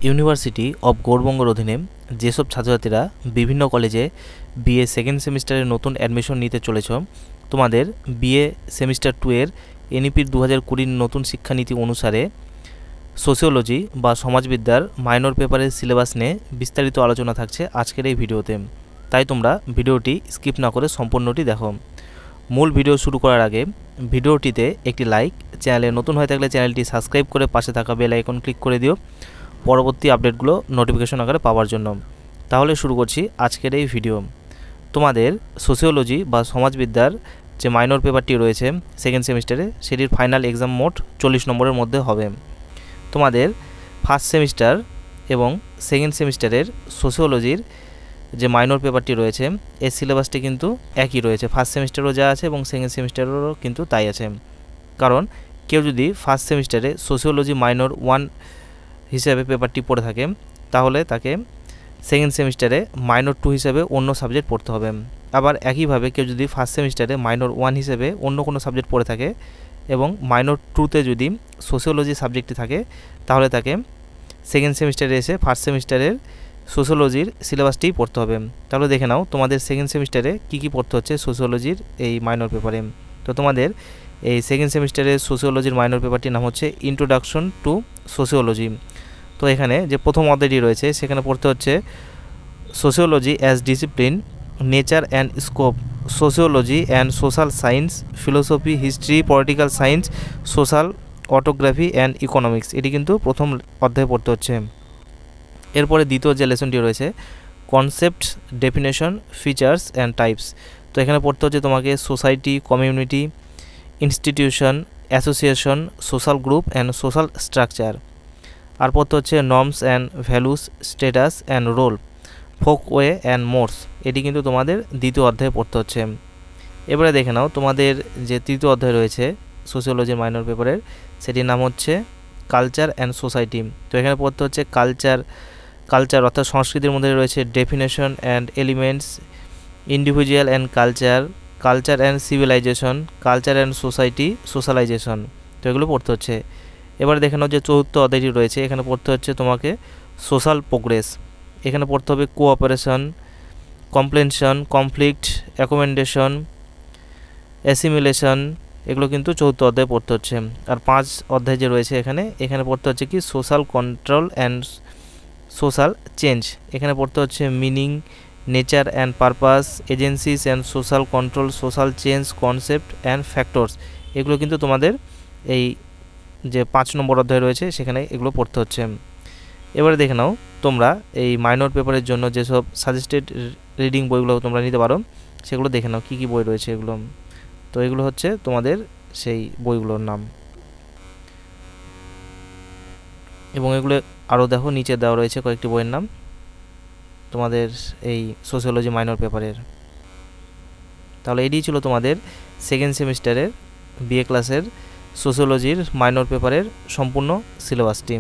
University of গৌড়বঙ্গের অধীনে যেসব ছাত্রছাত্রীরা বিভিন্ন কলেজে বিএ সেকেন্ড সেমিস্টারে নতুন অ্যাডমিশন নিতে চলেছ, তোমাদের বিএ সেমিস্টার 2 এর এনইপির 2020 নতুন শিক্ষানীতি অনুসারে সোশিওলজি বা সমাজবিদ্যার মাইনর পেপারের সিলেবাস নিয়ে বিস্তারিত আলোচনা থাকছে আজকের এই ভিডিওতে। তাই তোমরা ভিডিওটি স্কিপ না করে সম্পূর্ণটি দেখো। মূল ভিডিও শুরু করার আগে ভিডিওটিতে একটি লাইক, চ্যানেলে নতুন হয়ে থাকলে চ্যানেলটি সাবস্ক্রাইব করে পাশে থাকা বেল আইকন ক্লিক করে দিও পরবর্তী আপডেটগুলো নোটিফিকেশন আকারে পাওয়ার জন্য। তাহলে শুরু করছি আজকের এই ভিডিও। তোমাদের সোশিওলজি বা সমাজবিদ্যার যে মাইনর পেপারটি রয়েছে সেকেন্ড সেমিস্টারে, সেটির ফাইনাল এক্সাম মোট 40 নম্বরের মধ্যে হবে। তোমাদের ফার্স্ট সেমিস্টার এবং সেকেন্ড সেমিস্টারের সোশিওলজির যে মাইনর পেপারটি রয়েছে এর সিলেবাসটি কিন্তু একই রয়েছে। ফার্স্ট সেমিস্টারও যা আছে এবং সেকেন্ড সেমিস্টারেরও কিন্তু তাই আছে। কারণ কেউ যদি ফার্স্ট সেমিস্টারে সোশিওলজি মাইনর 1 হিসাবে পেপারটি পড়ে থাকে, তাহলে তাকে সেকেন্ড সেমিস্টারে মাইনর 2 হিসাবে অন্য সাবজেক্ট পড়তে হবে। আবার একইভাবে কেউ যদি ফার্স্ট সেমিস্টারে মাইনর 1 হিসেবে অন্য কোনো সাবজেক্ট পড়ে থাকে এবং মাইনর 2তে যদি সোশিওলজি সাবজেক্টটি থাকে, তাহলে তাকে সেকেন্ড সেমিস্টারে এসে ফার্স্ট সেমিস্টারের সোশিওলজির সিলেবাসটি পড়তে হবে। তাহলে দেখে নাও তোমাদের সেকেন্ড সেমিস্টারে কী কী পড়তে হচ্ছে সোশিওলজির এই মাইনর পেপারে। তো তোমাদের এই সেকেন্ড সেমিস্টারের সোশিওলজির মাইনর পেপারটির নাম হচ্ছে ইন্ট্রোডাকশন টু সোশিওলজি। তো এখানে যে প্রথম অধ্যায়টি রয়েছে সেখানে পড়তে হচ্ছে sociology as discipline, nature and scope, sociology and social science, philosophy, history, political science, social autography and economics. এটি কিন্তু প্রথম অধ্যায়ে পড়তে হচ্ছে। এরপরে দ্বিতীয় যে লেসনটি রয়েছে concepts, definition, features and types. তো এখানে পড়তে হচ্ছে তোমাকে society, community, institution, association, social group and social structure. আর পড়তে হচ্ছে norms and values, status and role, folkway and mores. এটি কিন্তু তোমাদের দ্বিতীয় অধ্যায়ে পড়তে হচ্ছে। এবারে দেখে নাও তোমাদের যে তৃতীয় অধ্যায় রয়েছে সোশিওলজি মাইনর পেপারের, সেটির নাম হচ্ছে কালচার অ্যান্ড সোসাইটি। তো এখানে পড়তে হচ্ছে কালচার অর্থাৎ সংস্কৃতির মধ্যে রয়েছে definition and elements, individual and culture and civilisation, culture and society, socialisation. তো এগুলো পড়তে হচ্ছে। এবারে দেখে নাও যে চতুর্থ অধ্যায়টি রয়েছে, এখানে পড়তে হচ্ছে তোমাকে সোশ্যাল প্রোগ্রেস। এখানে পড়তে হবে কোঅপারেশন, কমপ্লেনশন, কনফ্লিক্ট, অ্যাকোমেন্ডেশন, অ্যাসিমিলেশন। এগুলো কিন্তু চতুর্থ অধ্যায়ে পড়তে হচ্ছে। আর 5 অধ্যায় যে রয়েছে এখানে পড়তে হচ্ছে কি social control and social change. এখানে পড়তে হচ্ছে meaning, nature and purpose, agencies and social control, social change, concept and factors. এগুলো কিন্তু তোমাদের এই যে 5 নম্বর অধ্যায় রয়েছে সেখানে এগুলো পড়তে হচ্ছে। এবারে দেখে নাও তোমরা এই মাইনর পেপারের জন্য যেসব সাজেস্টেড রিডিং বইগুলো তোমরা নিতে পারো, সেগুলো দেখে নাও কী কী বই রয়েছে এগুলো। তো এগুলো হচ্ছে তোমাদের সেই বইগুলোর নাম, এবং এগুলো আরও দেখো নিচে দেওয়া রয়েছে কয়েকটি বইয়ের নাম তোমাদের এই সোশিওলজি মাইনর পেপারের। তাহলে এটি ছিল তোমাদের সেকেন্ড সেমিস্টারের বিএ ক্লাসের সোশিওলজির মাইনর পেপারের সম্পূর্ণ সিলেবাসটি।